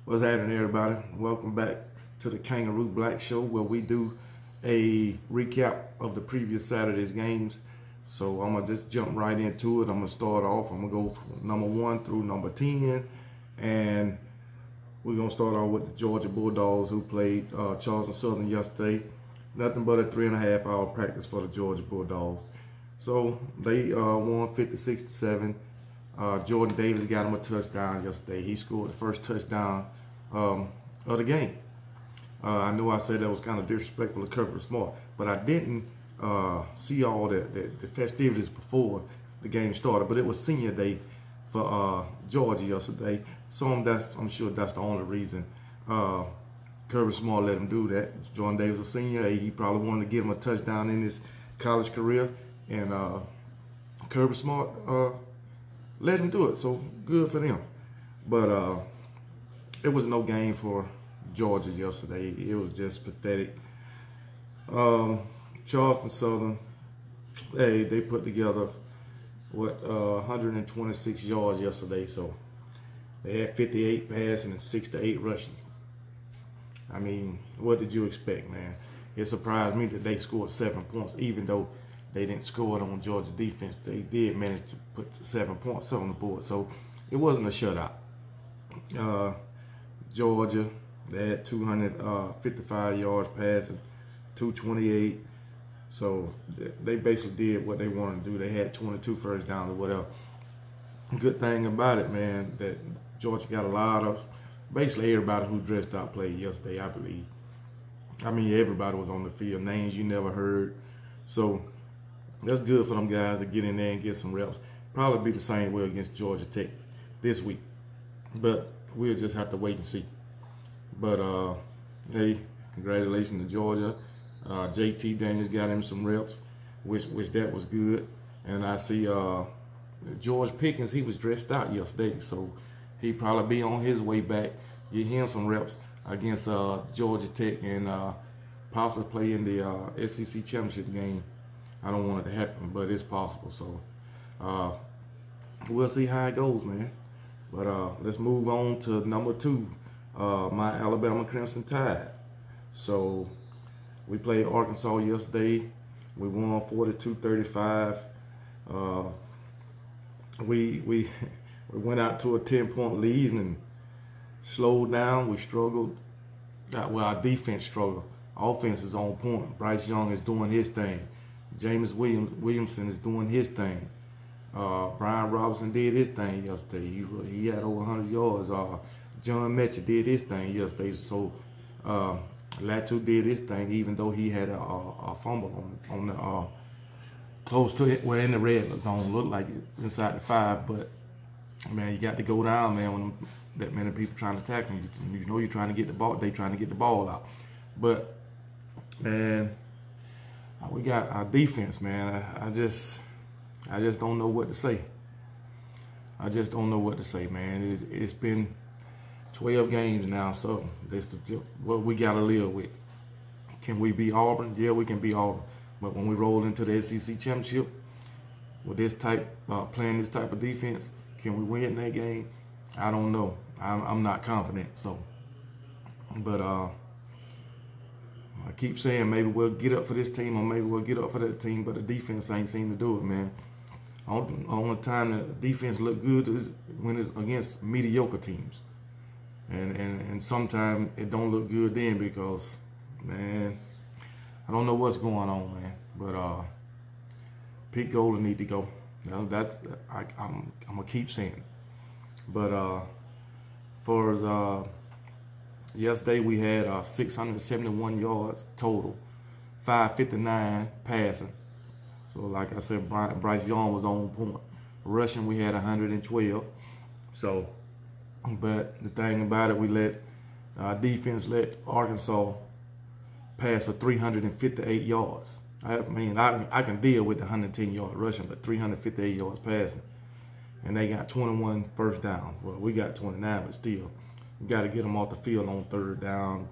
What's happening, everybody? Welcome back to the Kangaroo Black Show, where we do a recap of the previous Saturday's games. So I'm gonna just jump right into it. I'm gonna start off. I'm gonna go from number 1 through number 10, and we're gonna start off with the Georgia Bulldogs, who played Charleston Southern yesterday. Nothing but a 3.5-hour practice for the Georgia Bulldogs. So they won 56-7. Jordan Davis got him a touchdown yesterday. He scored the first touchdown of the game. I know I said that was kind of disrespectful to Kirby Smart, but I didn't see all the festivities before the game started. But it was senior day for Georgia yesterday, so I'm sure that's the only reason Kirby Smart let him do that. Jordan Davis, a senior, he probably wanted to give him a touchdown in his college career, and Kirby Smart let him do it, so good for them. But it was no game for Georgia yesterday. It was just pathetic. Charleston Southern, they put together, 126 yards yesterday, so they had 58 passing and 6 to 8 rushing. I mean, what did you expect, man? It surprised me that they scored 7 points, even though they didn't score it on Georgia defense. They did manage to put 7 points on the board, so it wasn't a shutout. Georgia, they had 255 yards passing, 228. So they basically did what they wanted to do. They had 22 first downs or whatever. Good thing about it, man, that Georgia got a lot of, basically everybody who dressed out played yesterday, I believe. I mean, everybody was on the field, names you never heard. So that's good for them guys to get in there and get some reps. Probably be the same way against Georgia Tech this week, but we'll just have to wait and see. But hey, congratulations to Georgia. JT Daniels got him some reps, which that was good. And I see George Pickens, he was dressed out yesterday, so he probably be on his way back. Get him some reps against Georgia Tech, and possibly play in the SEC championship game. I don't want it to happen, but it's possible. So we'll see how it goes, man. But let's move on to number 2, my Alabama Crimson Tide. So we played Arkansas yesterday. We won 42-35. We went out to a 10-point lead and slowed down. We struggled. Well, our defense struggled. Offense is on point. Bryce Young is doing his thing. James Williamson is doing his thing. Brian Robinson did his thing yesterday. He had over 100 yards. John Metchie did his thing yesterday. So Latu did his thing, even though he had a fumble on the close to it, well, in the red zone, looked like it inside the 5. But man, you got to go down, man, when that many people trying to tackle you. You know you're trying to get the ball. They trying to get the ball out. But man, we got our defense, man. I just don't know what to say. I just don't know what to say, man. It's been 12 games now, so that's what we got to live with. Can we beat Auburn? Yeah, we can beat Auburn. But when we roll into the SEC championship with this type, playing this type of defense, can we win that game? I don't know. I'm not confident. So, but I keep saying maybe we'll get up for this team or maybe we'll get up for that team, but the defense ain't seem to do it, man. Only time the defense look good is when it's against mediocre teams. And sometimes it don't look good then because, man, I don't know what's going on, man. But Pete Golden need to go. I'm gonna keep saying it. But for as yesterday we had 671 yards total, 559 passing. So like I said, Bryce Young was on point. Rushing, we had 112. So, but the thing about it, we let defense let Arkansas pass for 358 yards. I mean, I can deal with the 110-yard rushing, but 358 yards passing. And they got 21 first downs. Well, we got 29, but still, you got to get them off the field on 3rd downs,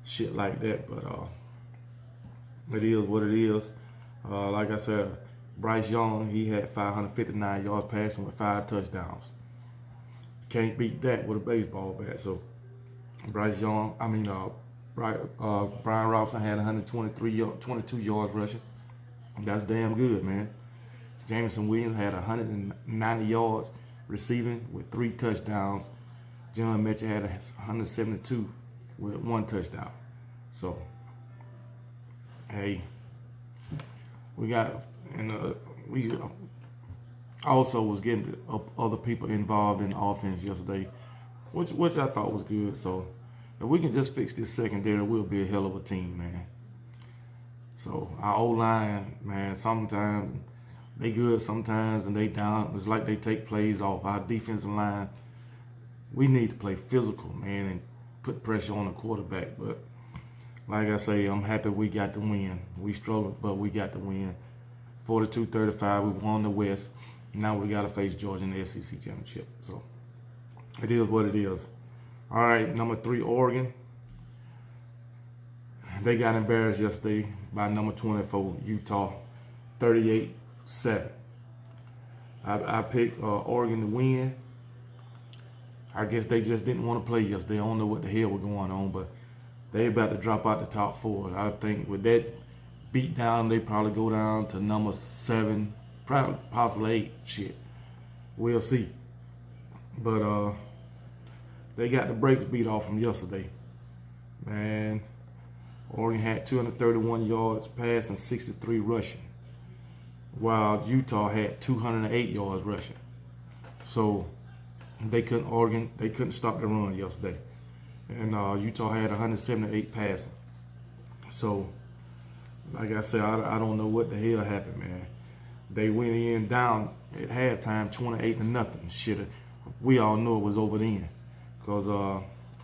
shit like that. But it is what it is. Like I said, Bryce Young, he had 559 yards passing with 5 touchdowns. Can't beat that with a baseball bat. So Brian Robinson had 22 yards rushing. That's damn good, man. Jameson Williams had 190 yards receiving with 3 touchdowns. John Metchie had 172 with 1 touchdown. So, hey, we got, and we also was getting other people involved in the offense yesterday, which I thought was good. So, if we can just fix this secondary, we'll be a hell of a team, man. So, our O-line, man, sometimes they good sometimes and they down. It's like they take plays off. Our defensive line, we need to play physical, man, and put pressure on the quarterback. But like I say, I'm happy we got the win. We struggled, but we got the win. 42-35, we won the West. Now we got to face Georgia in the SEC championship. So it is what it is. All right, number 3, Oregon. They got embarrassed yesterday by number 24, Utah, 38-7. I picked Oregon to win. I guess they just didn't want to play yesterday. I don't know what the hell was going on, but they about to drop out the top 4. I think with that beat down, they probably go down to number 7, probably possibly 8. Shit, we'll see. But they got the brakes beat off from yesterday. Man, Oregon had 231 yards passing, 63 rushing, while Utah had 208 yards rushing. So they couldn't stop the run yesterday. And Utah had 178 passing. So, like I said, I don't know what the hell happened, man. They went in down at halftime 28-0. Shit, we all knew it was over then. Because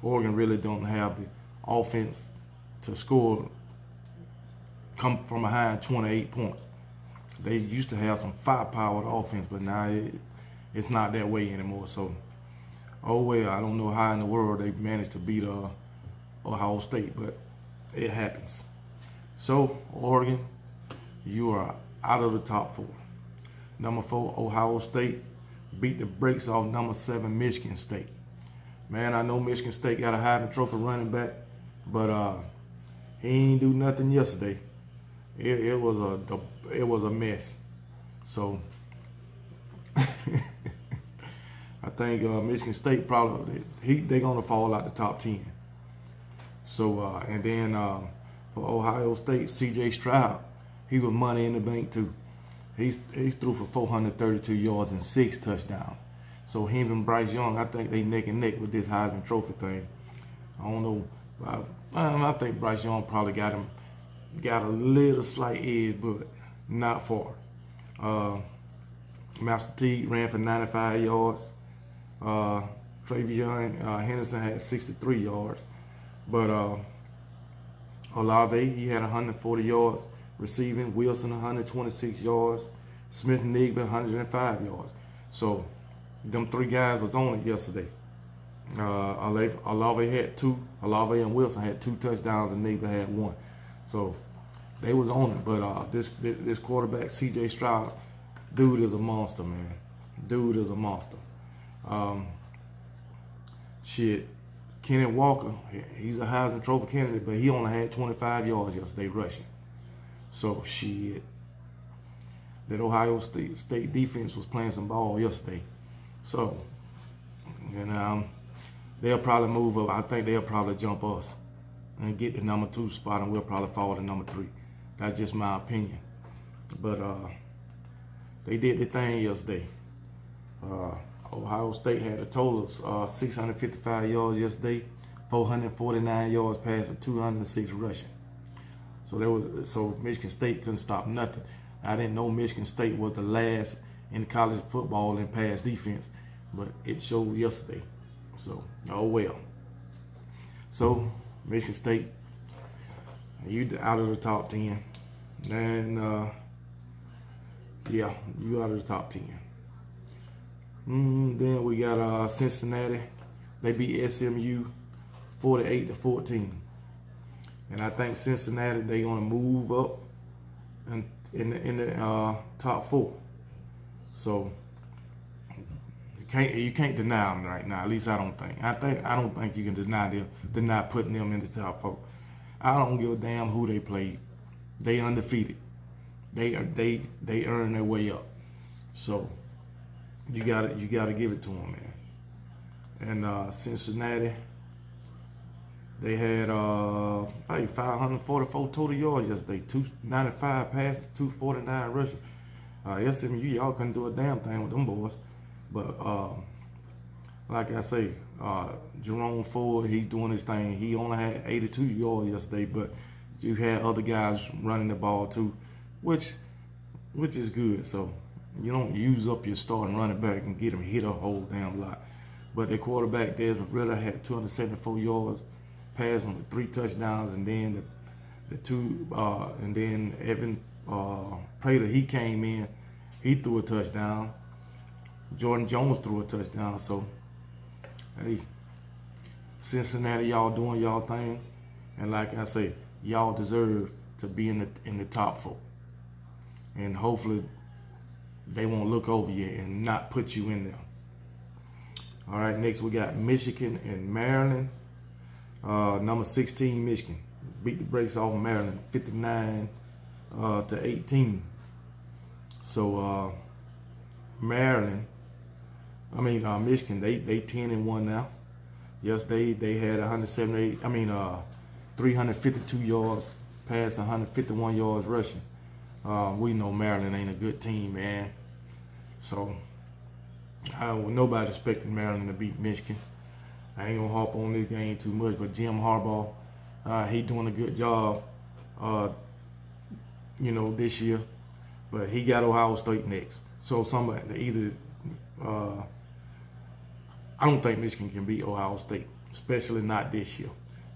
Oregon really don't have the offense to score, come from behind 28 points. They used to have some firepower offense, but now it's not that way anymore. So, oh well, I don't know how in the world they managed to beat Ohio State, but it happens. So, Oregon, you are out of the top 4. Number 4, Ohio State beat the brakes off number 7, Michigan State. Man, I know Michigan State got a Heisman Trophy running back, but he ain't do nothing yesterday. It was a mess. So I think Michigan State probably they're gonna fall out the top 10. So and then for Ohio State, C.J. Stroud, he was money in the bank too. He threw for 432 yards and 6 touchdowns. So him and Bryce Young, I think they neck and neck with this Heisman Trophy thing. I don't know. I think Bryce Young probably got a little slight edge, but not far. Master T ran for 95 yards. Travion Henderson had 63 yards. But Olave, he had 140 yards receiving. Wilson, 126 yards. Smith-Nigba, 105 yards. So them 3 guys was on it yesterday. Olave had 2. Olave and Wilson had 2 touchdowns, and Nigba had 1. So they was on it. But this quarterback, C.J. Stroud, dude is a monster, man. Dude is a monster. Shit, Kenneth Walker, he's a Heisman Trophy candidate, but he only had 25 yards yesterday rushing. So shit, that Ohio State defense was playing some ball yesterday. So, and they'll probably move up. I think they'll probably jump us and get the number 2 spot, and we'll probably fall to number 3. That's just my opinion. But they did their thing yesterday. Ohio State had a total of 655 yards yesterday, 449 yards passing, 206 rushing. So Michigan State couldn't stop nothing. I didn't know Michigan State was the last in college football in pass defense, but it showed yesterday. So, oh well. So, Michigan State, you out of the top 10. And, yeah, you out of the top 10. Then we got Cincinnati. They beat SMU 48-14. And I think Cincinnati, they're going to move up in the top 4. So, You can't deny them right now. At least I don't think. I don't think you can deny putting them in the top 4. I don't give a damn who they played. They undefeated. They earn their way up. So you gotta give it to them, man. And Cincinnati, they had like 544 total yards yesterday, 295 passing, 249 rushing. SMU, y'all couldn't do a damn thing with them boys. But like I say, Jerome Ford, he's doing his thing. He only had 82 yards yesterday, but you had other guys running the ball too, which is good. So you don't use up your starting running back and get him hit a whole damn lot. But their quarterback, Desmond Ritter, had 274 yards, passing with 3 touchdowns, and then and then Evan Prater, he came in, he threw a touchdown. Jordan Jones threw a touchdown. So hey, Cincinnati, y'all doing y'all thing, and like I say, y'all deserve to be in the top 4, and hopefully they won't look over you and not put you in there. All right, next we got Michigan and Maryland. Number 16, Michigan beat the brakes off Maryland, 59 to 18. So Michigan, they 10-1 now. Yesterday they had 352 yards passing, 151 yards rushing. We know Maryland ain't a good team, man. So nobody expected Maryland to beat Michigan. I ain't gonna harp on this game too much, but Jim Harbaugh, he doing a good job, this year. But he got Ohio State next. So somebody I don't think Michigan can beat Ohio State, especially not this year.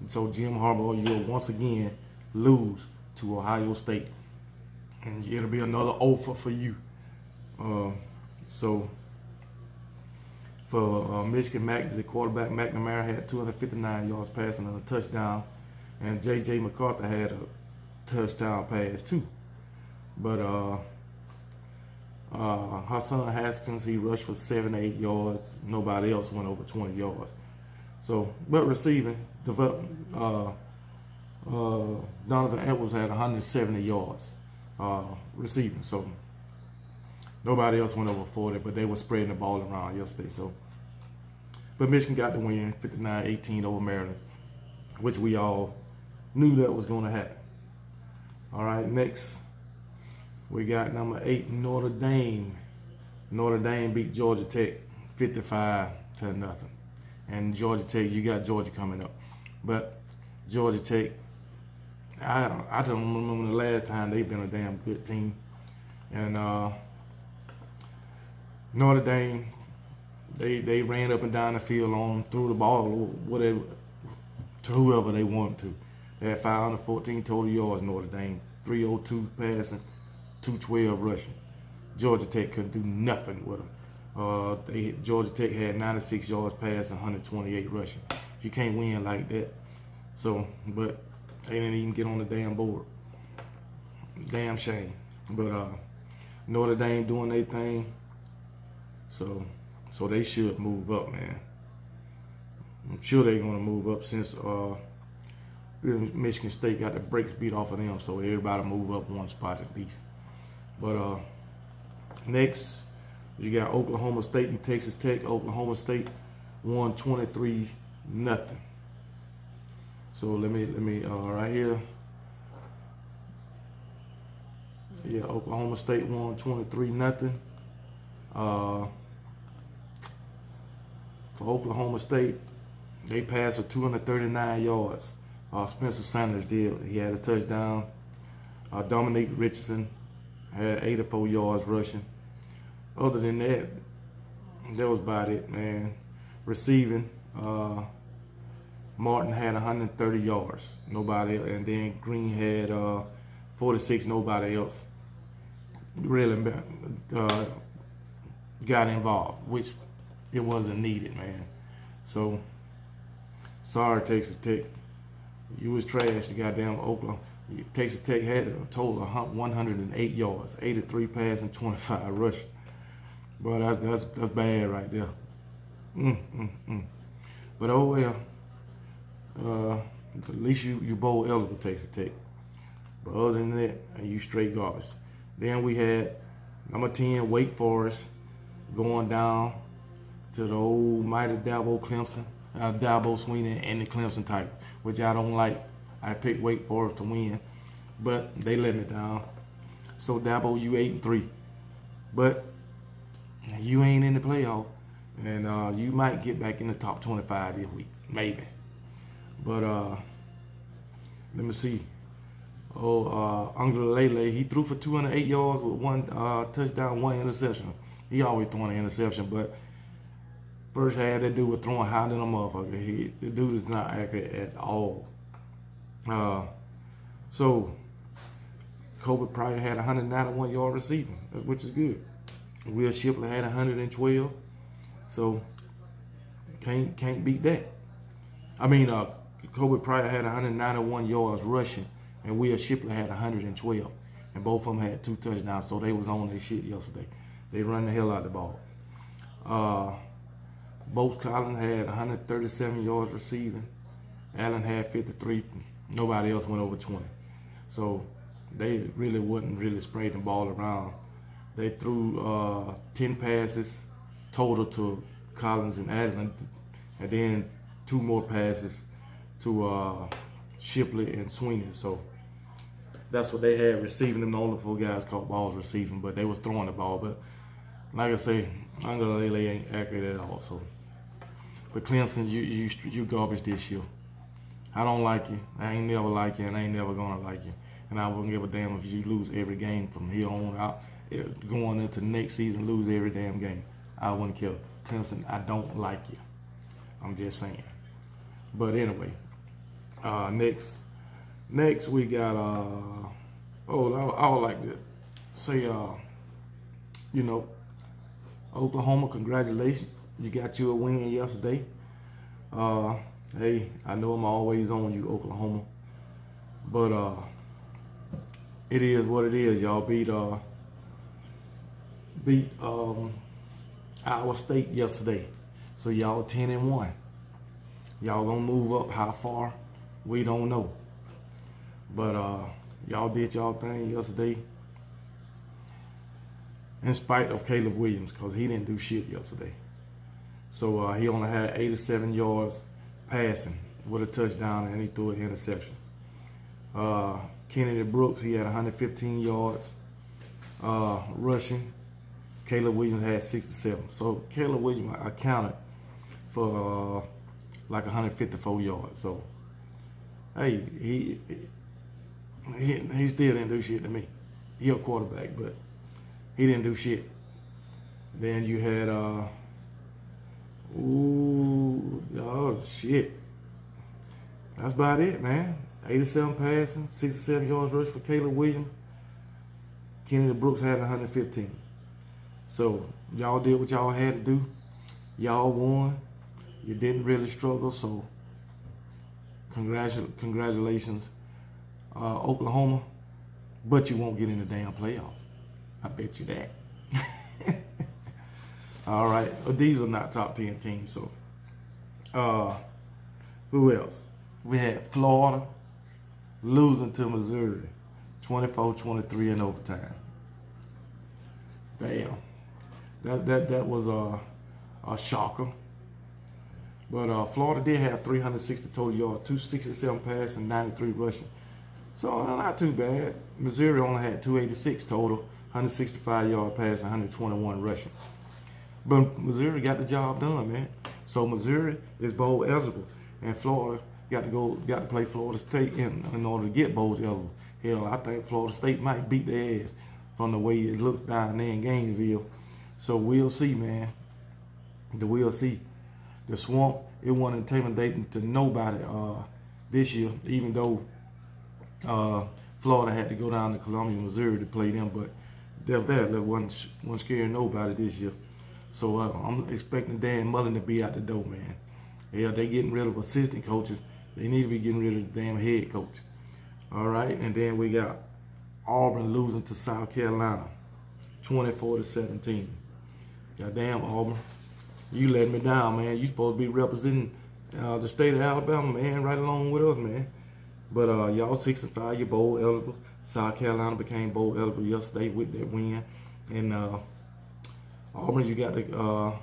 And so Jim Harbaugh, you'll once again lose to Ohio State, and it'll be another offer for you. So for Michigan, the quarterback McNamara had 259 yards passing and a touchdown, and J.J. McCarthy had a touchdown pass too. But Hassan Haskins, he rushed for 78 yards. Nobody else went over 20 yards. So, but receiving, Donovan Edwards had 170 yards receiving. So nobody else went over 40, but they were spreading the ball around yesterday. So, but Michigan got the win, 59-18 over Maryland, which we all knew that was going to happen. All right, next we got number 8, Notre Dame. Notre Dame beat Georgia Tech 55-0. And Georgia Tech, you got Georgia coming up. But Georgia Tech, I don't remember the last time they've been a damn good team. And Notre Dame, they ran up and down the field threw the ball whatever to whoever they wanted to. They had 514 total yards, Notre Dame, 302 passing, 212 rushing. Georgia Tech couldn't do nothing with them. Georgia Tech had 96 yards passing, 128 rushing. You can't win like that. So, but they didn't even get on the damn board. Damn shame. But Notre Dame doing their thing. So they should move up, man. I'm sure they're gonna move up since Michigan State got the brakes beat off of them. So everybody move up one spot at least. But next, you got Oklahoma State and Texas Tech. Oklahoma State won 23-0. So let me right here. Yeah, Oklahoma State won 23-0. For Oklahoma State, they passed for 239 yards. Spencer Sanders did. He had a touchdown. Dominique Richardson had 84 yards rushing. Other than that, that was about it, man. Receiving, Martin had 130 yards. Nobody, and then Green had 46. Nobody else really got involved, which it wasn't needed, man. So sorry, Texas Tech. You was trash. The goddamn Oklahoma. Texas Tech had a total of 108 yards, 83 passing, 25 rushing. Bro, that's bad right there. But oh well. At least you bowl eligible Texas Tech. But other than that, you straight garbage. Then we had number 10 Wake Forest going down to the old mighty Dabo Clemson, Dabo Sweeney and the Clemson Tigers, which I don't like. I picked Wake Forest to win, but they letting it down. So Dabo, you 8-3, but you ain't in the playoff, and you might get back in the top 25 this week, maybe. But let me see. Lele, he threw for 208 yards with 1 touchdown, 1 interception. He always throwing an interception, but first half that dude was throwing high than a motherfucker. The dude is not accurate at all. So Kobe Pryor had 191 yards receiving, which is good. Will Shipley had 112, so can't beat that. I mean, Kobe Pryor had 191 yards rushing, and Will Shipley had 112, and both of them had 2 touchdowns, so they was on their shit yesterday. They run the hell out of the ball. Both Collins had 137 yards receiving. Allen had 53. Nobody else went over 20. So they really wasn't really spraying the ball around. They threw 10 passes total to Collins and Allen, and then 2 more passes to Shipley and Sweeney. So that's what they had receiving. Them the only 4 guys caught balls receiving, but they was throwing the ball. But like I say, Untitled ain't accurate at all. So, but Clemson, you garbage this year. I don't like you. I ain't never like you, and I ain't never gonna like you. And I wouldn't give a damn if you lose every game from here on out. Going into next season, lose every damn game. I wouldn't care. Clemson, I don't like you. I'm just saying. But anyway, next we got I would like to say you know, Oklahoma, congratulations. You got you a win yesterday. Hey, I know I'm always on you, Oklahoma. But it is what it is. Y'all beat Iowa State yesterday. So y'all 10-1. Y'all gonna move up how far? We don't know. But y'all did y'all thing yesterday. In spite of Caleb Williams, because he didn't do shit yesterday. So he only had 87 yards passing with a touchdown, and he threw an interception. Kennedy Brooks, he had 115 yards rushing. Caleb Williams had 67. So Caleb Williams accounted for like 154 yards. So hey, he still didn't do shit to me. He a quarterback, but he didn't do shit. Then you had oh shit. That's about it, man. 87 passing, 67 yards rush for Caleb Williams. Kennedy Brooks had 115. So y'all did what y'all had to do. Y'all won. You didn't really struggle, so congratulations, Oklahoma. But you won't get in the damn playoffs. I bet you that. All right. Well, these are not top 10 teams. So, who else? We had Florida losing to Missouri, 24-23 in overtime. Damn. That was a shocker. But Florida did have 360 total yards, 267 passing, 93 rushing. So not too bad. Missouri only had 286 total, 165 yard passing, 121 rushing. But Missouri got the job done, man. So Missouri is bowl eligible, and Florida got to play Florida State in order to get bowl eligible. Hell, I think Florida State might beat their ass from the way it looks down there in Gainesville. So we'll see, man. We'll see. The Swamp, it wasn't intimidating to nobody this year, even though Florida had to go down to Columbia, Missouri to play them, but that wasn't scaring nobody this year. So I'm expecting Dan Mullen to be out the door, man. Yeah, they getting rid of assistant coaches. They need to be getting rid of the damn head coach. All right, and then we got Auburn losing to South Carolina, 24-17. Goddamn, Auburn. You let me down, man. You supposed to be representing the state of Alabama, man, right along with us, man. But y'all 6-5, you're bowl eligible. South Carolina became bowl eligible yesterday with that win. And Auburn, you got to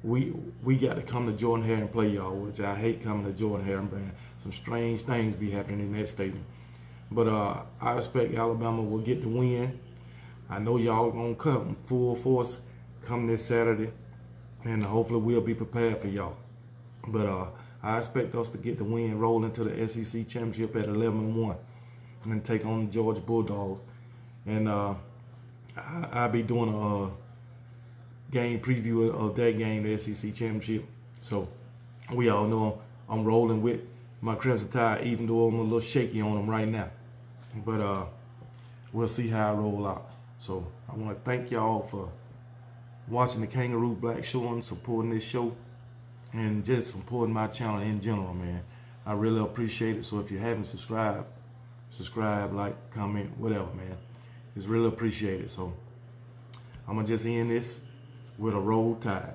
we got to come to Jordan Hare and play y'all, which I hate coming to Jordan Hare, man. Some strange things be happening in that stadium. But I expect Alabama will get the win. I know y'all gonna come full force come this Saturday, and hopefully we'll be prepared for y'all. But I expect us to get the win, roll into the SEC championship at 11-1, and take on the Georgia Bulldogs. And I'll be doing a game preview of that game, the SEC championship. So we all know I'm rolling with my Crimson Tide, even though I'm a little shaky on them right now. But we'll see how I roll out. So I want to thank y'all for watching the Kangaroo Black Show and supporting this show, and just supporting my channel in general, man. I really appreciate it. So if you haven't subscribed, subscribe, like, comment, whatever, man. It's really appreciated. So I'm gonna just end this with a Roll Tide.